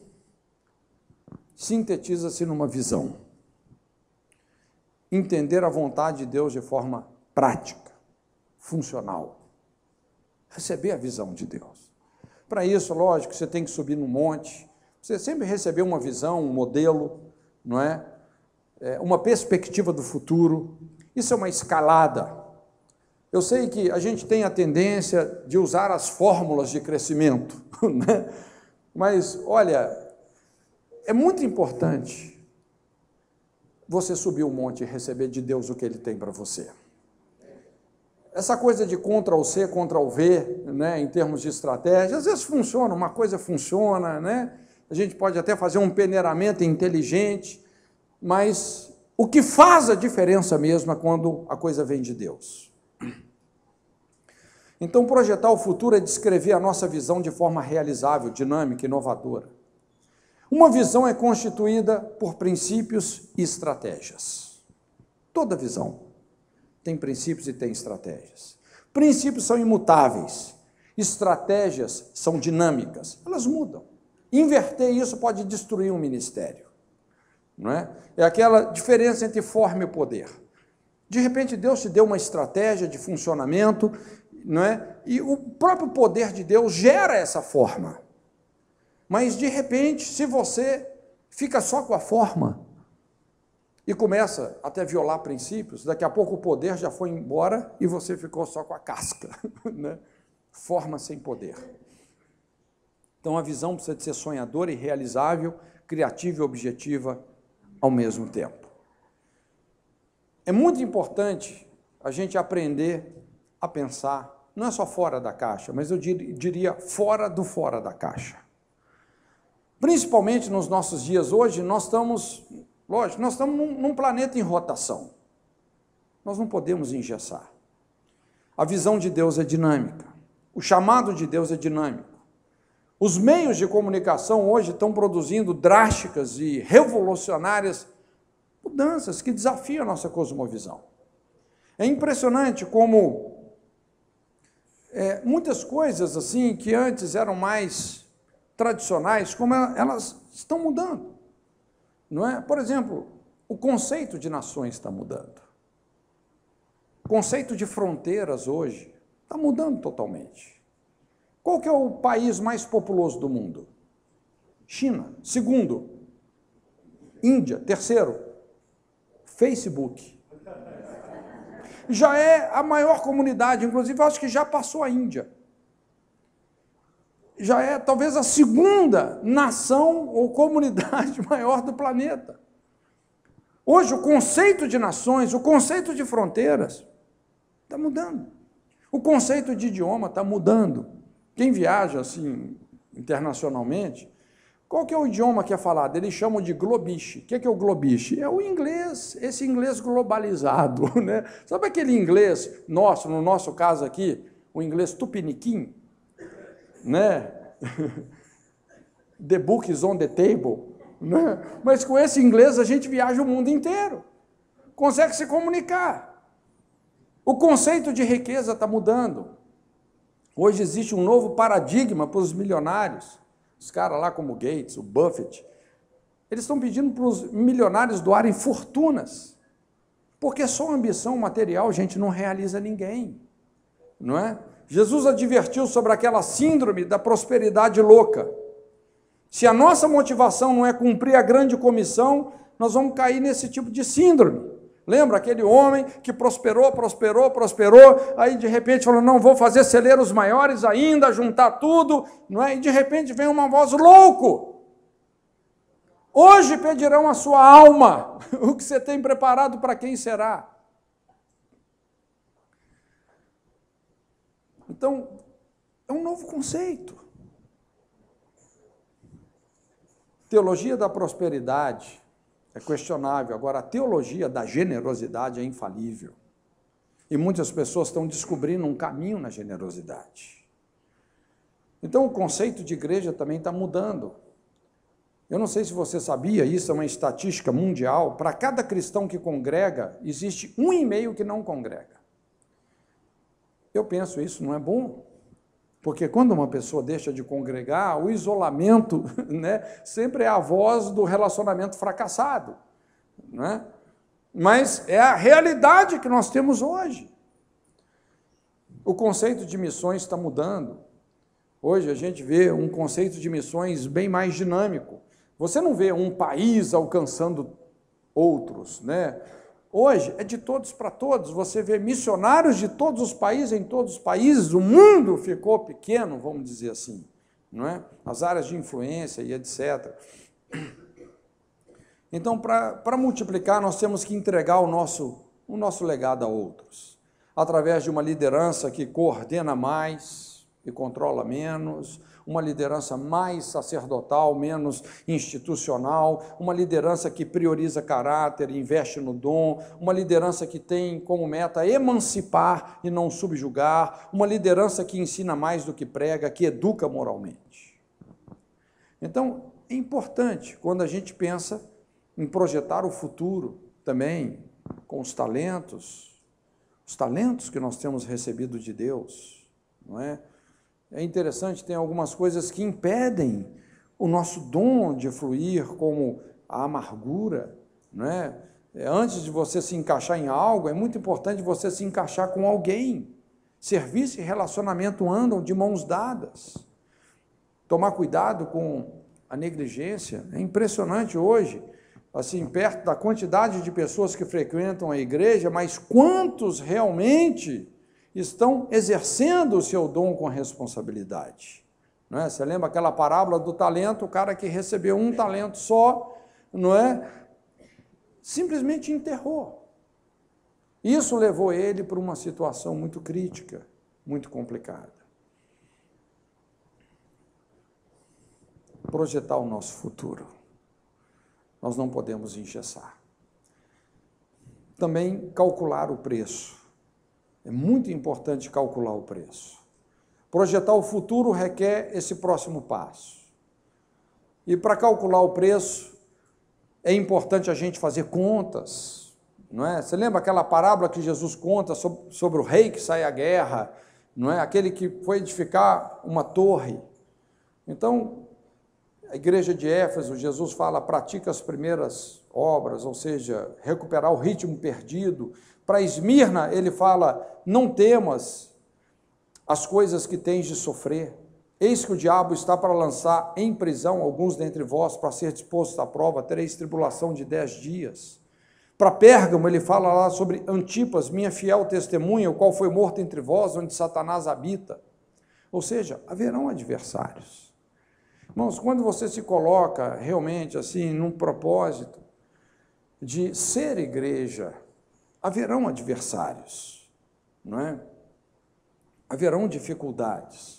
sintetiza-se numa visão. Entender a vontade de Deus de forma prática, funcional. Receber a visão de Deus. Para isso, lógico, você tem que subir no monte, você sempre receber uma visão, um modelo, não é? Uma perspectiva do futuro. Isso é uma escalada. Eu sei que a gente tem a tendência de usar as fórmulas de crescimento, né? Mas, olha, é muito importante você subir o monte e receber de Deus o que Ele tem para você. Essa coisa de Ctrl-C, Ctrl-V, né, em termos de estratégia, às vezes funciona, uma coisa funciona, né? A gente pode até fazer um peneiramento inteligente, mas o que faz a diferença mesmo é quando a coisa vem de Deus. Então, projetar o futuro é descrever a nossa visão de forma realizável, dinâmica, inovadora. Uma visão é constituída por princípios e estratégias. Toda visão tem princípios e tem estratégias. Princípios são imutáveis, estratégias são dinâmicas, elas mudam. Inverter isso pode destruir um ministério, não é? É aquela diferença entre forma e poder. De repente, Deus te deu uma estratégia de funcionamento, não é? E o próprio poder de Deus gera essa forma. Mas, de repente, se você fica só com a forma e começa até a violar princípios, daqui a pouco o poder já foi embora e você ficou só com a casca, né? Forma sem poder. Então, a visão precisa de ser sonhadora e realizável, criativa e objetiva ao mesmo tempo. É muito importante a gente aprender a pensar, não é só fora da caixa, mas eu diria fora da caixa. Principalmente nos nossos dias hoje, nós estamos num planeta em rotação. Nós não podemos engessar. A visão de Deus é dinâmica. O chamado de Deus é dinâmico. Os meios de comunicação hoje estão produzindo drásticas e revolucionárias mudanças que desafiam a nossa cosmovisão. É impressionante como muitas coisas assim que antes eram mais tradicionais, como elas estão mudando, não é? Por exemplo, o conceito de nações está mudando. O conceito de fronteiras hoje está mudando totalmente. Qual que é o país mais populoso do mundo? China. Segundo, Índia. Terceiro, Facebook. Já é a maior comunidade, inclusive eu acho que já passou a Índia. Já é talvez a segunda nação ou comunidade maior do planeta. Hoje o conceito de nações, o conceito de fronteiras está mudando. O conceito de idioma está mudando. Quem viaja assim internacionalmente, qual que é o idioma que é falado? Eles chamam de globish. O que é o globish? É o inglês, esse inglês globalizado, né? Sabe aquele inglês nosso, no nosso caso aqui, o inglês tupiniquim, né? The book is on the table, né? Mas com esse inglês a gente viaja o mundo inteiro, consegue se comunicar. O conceito de riqueza está mudando. Hoje existe um novo paradigma para os milionários. Os caras lá como o Gates, o Buffett, eles estão pedindo para os milionários doarem fortunas, porque só ambição material, gente, não realiza ninguém, não é? Jesus advertiu sobre aquela síndrome da prosperidade louca. Se a nossa motivação não é cumprir a grande comissão, nós vamos cair nesse tipo de síndrome. Lembra aquele homem que prosperou, aí de repente falou, não, vou fazer celeiros maiores ainda, juntar tudo, não é? E de repente vem uma voz, louco! Hoje pedirão a sua alma, o que você tem preparado para quem será? Então, é um novo conceito. Teologia da prosperidade é questionável. Agora, a teologia da generosidade é infalível. E muitas pessoas estão descobrindo um caminho na generosidade. Então, o conceito de igreja também está mudando. Eu não sei se você sabia, isso é uma estatística mundial, para cada cristão que congrega, existe 1,5 que não congrega. Eu penso, isso não é bom, porque quando uma pessoa deixa de congregar, o isolamento, né, sempre é a voz do relacionamento fracassado, né? Mas é a realidade que nós temos hoje. O conceito de missões está mudando. Hoje a gente vê um conceito de missões bem mais dinâmico. Você não vê um país alcançando outros, né? Hoje é de todos para todos, você vê missionários de todos os países, em todos os países, o mundo ficou pequeno, vamos dizer assim, não é? As áreas de influência e etc. Então, para multiplicar, nós temos que entregar o nosso legado a outros, através de uma liderança que coordena mais e controla menos, uma liderança mais sacerdotal, menos institucional, uma liderança que prioriza caráter, investe no dom, uma liderança que tem como meta emancipar e não subjugar, uma liderança que ensina mais do que prega, que educa moralmente. Então, é importante, quando a gente pensa em projetar o futuro também, com os talentos que nós temos recebido de Deus, não é? É interessante, tem algumas coisas que impedem o nosso dom de fluir, como a amargura, não é? Antes de você se encaixar em algo, é muito importante você se encaixar com alguém. Serviço e relacionamento andam de mãos dadas. Tomar cuidado com a negligência. É impressionante hoje, assim, perto da quantidade de pessoas que frequentam a igreja, mas quantos realmente estão exercendo o seu dom com responsabilidade? Não é? Você lembra aquela parábola do talento, o cara que recebeu um talento só, não é? Simplesmente enterrou. Isso levou ele para uma situação muito crítica, muito complicada. Projetar o nosso futuro. Nós não podemos engessar. Também calcular o preço. É muito importante calcular o preço. Projetar o futuro requer esse próximo passo. E para calcular o preço, é importante a gente fazer contas, não é? Você lembra aquela parábola que Jesus conta sobre o rei que sai à guerra, não é? Aquele que foi edificar uma torre. Então, a igreja de Éfeso, Jesus fala, pratica as primeiras obras, ou seja, recuperar o ritmo perdido. Para Esmirna, ele fala, não temas as coisas que tens de sofrer. Eis que o diabo está para lançar em prisão alguns dentre vós, para ser dispostos à prova, tereis tribulação de 10 dias. Para Pérgamo, ele fala lá sobre Antipas, minha fiel testemunha, o qual foi morto entre vós, onde Satanás habita. Ou seja, haverão adversários. Irmãos, quando você se coloca realmente assim, num propósito de ser igreja, haverão adversários, não é? Haverão dificuldades.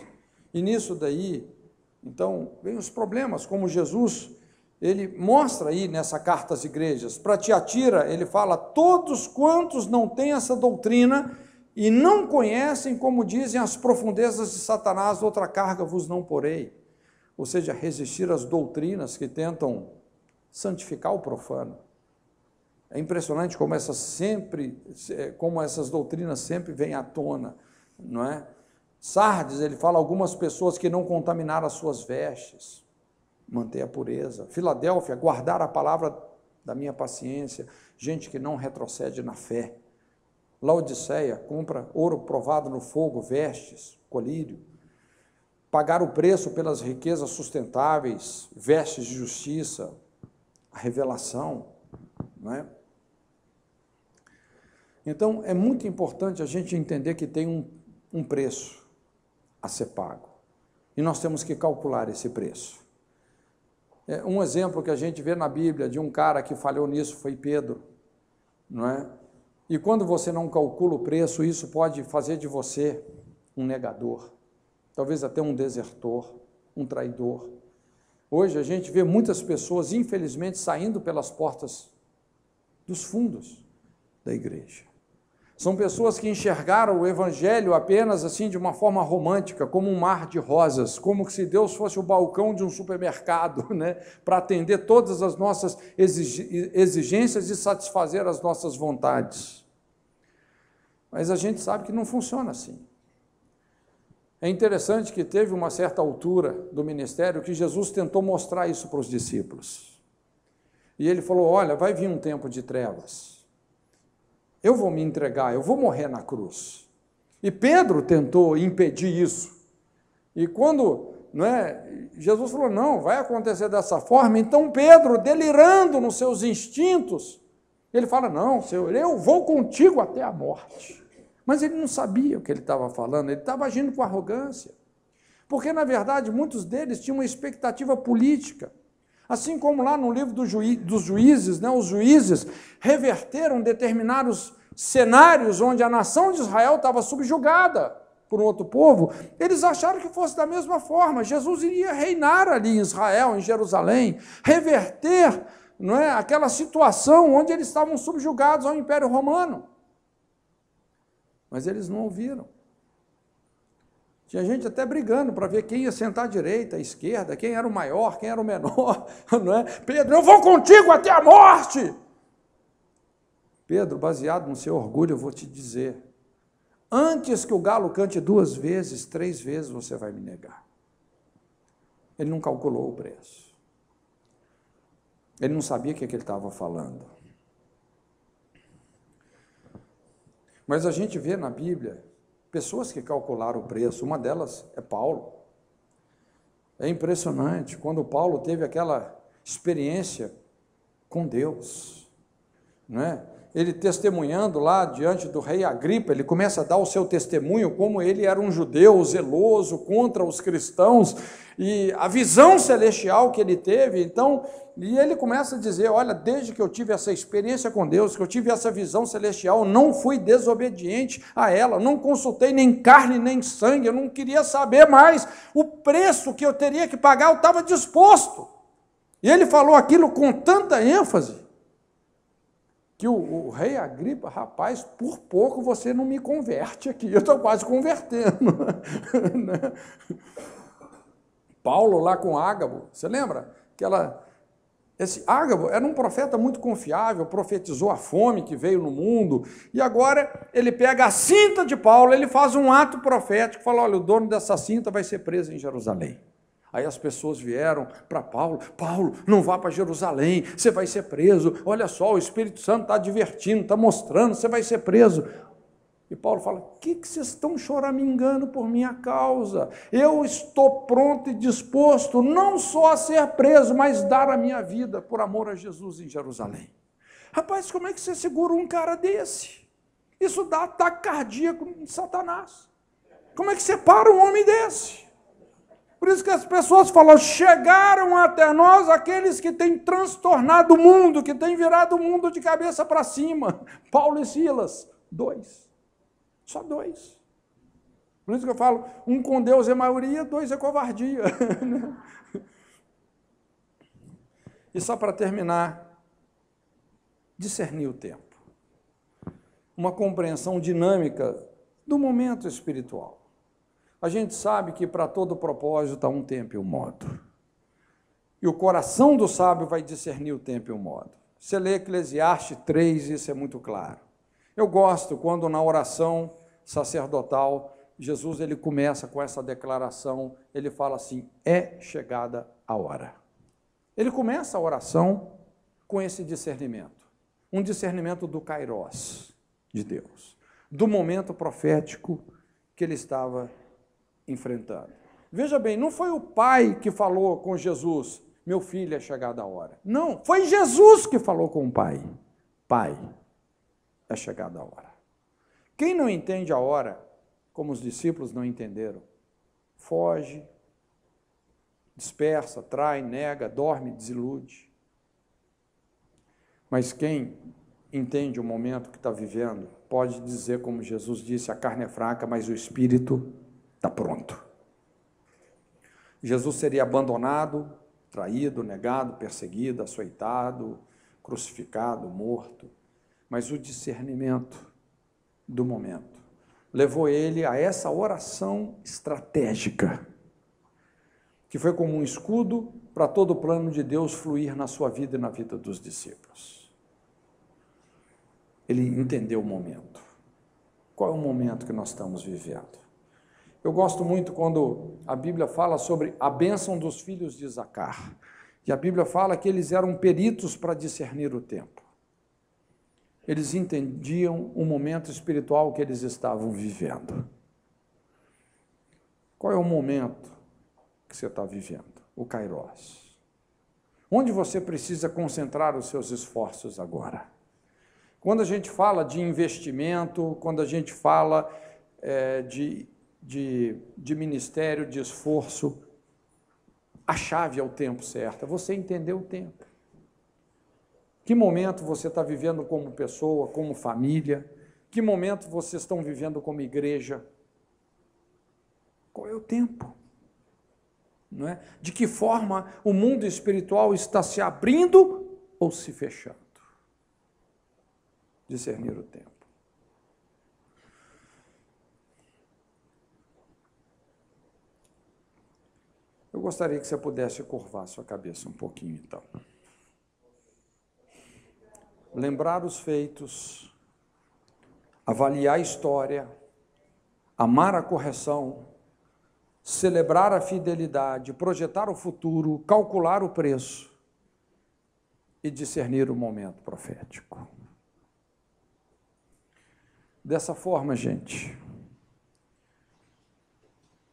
E nisso daí, então, vem os problemas, como Jesus, ele mostra aí nessa carta às igrejas. Para Tiatira, ele fala, todos quantos não têm essa doutrina e não conhecem, como dizem, as profundezas de Satanás, outra carga vos não porei. Ou seja, resistir às doutrinas que tentam santificar o profano. É impressionante como essas doutrinas sempre vêm à tona, não é? Sardes, ele fala algumas pessoas que não contaminaram as suas vestes, manter a pureza. Filadélfia, guardar a palavra da minha paciência, gente que não retrocede na fé. Laodiceia, compra ouro provado no fogo, vestes, colírio. Pagar o preço pelas riquezas sustentáveis, vestes de justiça, a revelação, não é? Então, é muito importante a gente entender que tem um preço a ser pago. E nós temos que calcular esse preço. Um exemplo que a gente vê na Bíblia de um cara que falhou nisso foi Pedro, não é? E quando você não calcula o preço, isso pode fazer de você um negador, talvez até um desertor, um traidor. Hoje a gente vê muitas pessoas, infelizmente, saindo pelas portas dos fundos da igreja. São pessoas que enxergaram o evangelho apenas assim de uma forma romântica, como um mar de rosas, como se Deus fosse o balcão de um supermercado, né, para atender todas as nossas exigências e satisfazer as nossas vontades. Mas a gente sabe que não funciona assim. É interessante que teve uma certa altura do ministério que Jesus tentou mostrar isso para os discípulos. E ele falou, olha, vai vir um tempo de trevas. Eu vou me entregar, eu vou morrer na cruz. E Pedro tentou impedir isso. E quando, não é, Jesus falou, não, vai acontecer dessa forma. Então Pedro, delirando nos seus instintos, ele fala, não, Senhor, eu vou contigo até a morte. Mas ele não sabia o que ele estava falando, ele estava agindo com arrogância. Porque, na verdade, muitos deles tinham uma expectativa política. Assim como lá no livro dos juízes, né, os juízes reverteram determinados cenários onde a nação de Israel estava subjugada por um outro povo, eles acharam que fosse da mesma forma. Jesus iria reinar ali em Israel, em Jerusalém, reverter, não é, aquela situação onde eles estavam subjugados ao Império Romano. Mas eles não ouviram. Tinha gente até brigando para ver quem ia sentar à direita, à esquerda, quem era o maior, quem era o menor, não é? Pedro, eu vou contigo até a morte! Pedro, baseado no seu orgulho, eu vou te dizer, antes que o galo cante 2 vezes, 3 vezes você vai me negar. Ele não calculou o preço. Ele não sabia o que ele estava falando. Mas a gente vê na Bíblia pessoas que calcularam o preço, uma delas é Paulo. É impressionante quando Paulo teve aquela experiência com Deus, não é? Ele testemunhando lá diante do rei Agripa, ele começa a dar o seu testemunho como ele era um judeu zeloso contra os cristãos e a visão celestial que ele teve. Então, e ele começa a dizer, olha, desde que eu tive essa experiência com Deus, que eu tive essa visão celestial, não fui desobediente a ela, não consultei nem carne nem sangue, eu não queria saber mais o preço que eu teria que pagar, eu estava disposto. E ele falou aquilo com tanta ênfase, que o rei Agripa, rapaz, por pouco você não me converte aqui, eu estou quase convertendo. Paulo lá com Ágabo, você lembra? Esse Ágabo era um profeta muito confiável, profetizou a fome que veio no mundo, e agora ele pega a cinta de Paulo, ele faz um ato profético, fala, olha, o dono dessa cinta vai ser preso em Jerusalém. Aí as pessoas vieram para Paulo, Paulo, não vá para Jerusalém, você vai ser preso, olha só, o Espírito Santo está advertindo, está mostrando, você vai ser preso. E Paulo fala, o que vocês estão choramingando por minha causa? Eu estou pronto e disposto não só a ser preso, mas dar a minha vida por amor a Jesus em Jerusalém. Rapaz, como é que você segura um cara desse? Isso dá ataque cardíaco em Satanás. Como é que você para um homem desse? Por isso que as pessoas falam, chegaram até nós aqueles que têm transtornado o mundo, que têm virado o mundo de cabeça para cima. Paulo e Silas, 2. Só 2. Por isso que eu falo, um com Deus é maioria, 2 é covardia. E só para terminar, discernir o tempo. Uma compreensão dinâmica do momento espiritual. A gente sabe que para todo propósito há um tempo e um modo. E o coração do sábio vai discernir o tempo e o modo. Você lê Eclesiastes 3, isso é muito claro. Eu gosto quando na oração sacerdotal, Jesus ele começa com essa declaração, ele fala assim, é chegada a hora. Ele começa a oração com esse discernimento. Um discernimento do Kairos, de Deus. Do momento profético que ele estava enfrentando. Veja bem, não foi o pai que falou com Jesus, meu filho, é chegada a hora. Não, foi Jesus que falou com o pai. Pai, é chegada a hora. Quem não entende a hora, como os discípulos não entenderam, foge, dispersa, trai, nega, dorme, desilude. Mas quem entende o momento que está vivendo, pode dizer como Jesus disse, a carne é fraca, mas o espírito está pronto. Jesus seria abandonado, traído, negado, perseguido, açoitado, crucificado, morto, mas o discernimento do momento levou ele a essa oração estratégica, que foi como um escudo para todo o plano de Deus fluir na sua vida e na vida dos discípulos. Ele entendeu o momento. Qual é o momento que nós estamos vivendo? Eu gosto muito quando a Bíblia fala sobre a bênção dos filhos de Zacar. E a Bíblia fala que eles eram peritos para discernir o tempo. Eles entendiam o momento espiritual que eles estavam vivendo. Qual é o momento que você está vivendo? O Kairos. Onde você precisa concentrar os seus esforços agora? Quando a gente fala de investimento, quando a gente fala de ministério, de esforço, a chave é o tempo certo, é você entender o tempo. Que momento você está vivendo como pessoa, como família? Que momento vocês estão vivendo como igreja? Qual é o tempo? Não é? De que forma o mundo espiritual está se abrindo ou se fechando? Discernir o tempo. Eu gostaria que você pudesse curvar sua cabeça um pouquinho, então. Lembrar os feitos, avaliar a história, amar a correção, celebrar a fidelidade, projetar o futuro, calcular o preço e discernir o momento profético. Dessa forma, gente,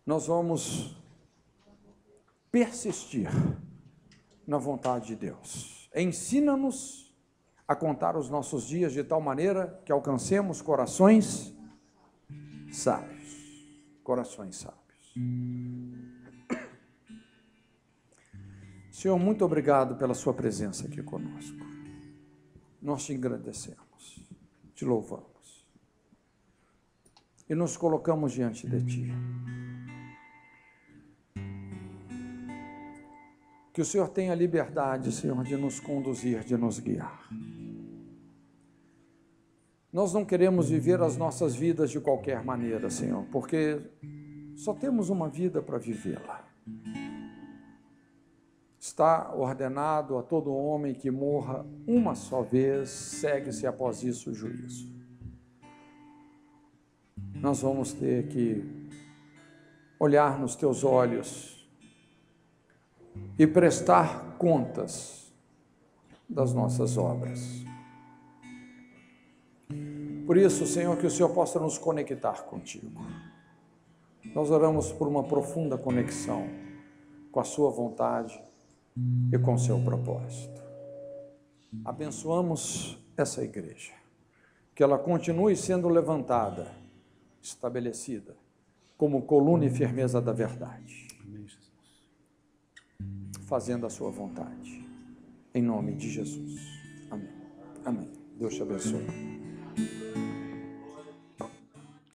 nós vamos persistir na vontade de Deus. Ensina-nos a contar os nossos dias de tal maneira que alcancemos corações sábios. Corações sábios. Senhor, muito obrigado pela sua presença aqui conosco. Nós te engrandecemos, te louvamos e nos colocamos diante de ti. Que o Senhor tenha liberdade, Senhor, de nos conduzir, de nos guiar. Nós não queremos viver as nossas vidas de qualquer maneira, Senhor, porque só temos uma vida para vivê-la. Está ordenado a todo homem que morra uma só vez, segue-se após isso o juízo. Nós vamos ter que olhar nos teus olhos e prestar contas das nossas obras. Por isso, Senhor, que o Senhor possa nos conectar contigo. Nós oramos por uma profunda conexão com a sua vontade e com o seu propósito. Abençoamos essa igreja, que ela continue sendo levantada, estabelecida, como coluna e firmeza da verdade, fazendo a sua vontade, em nome de Jesus. Amém. Amém. Deus te abençoe.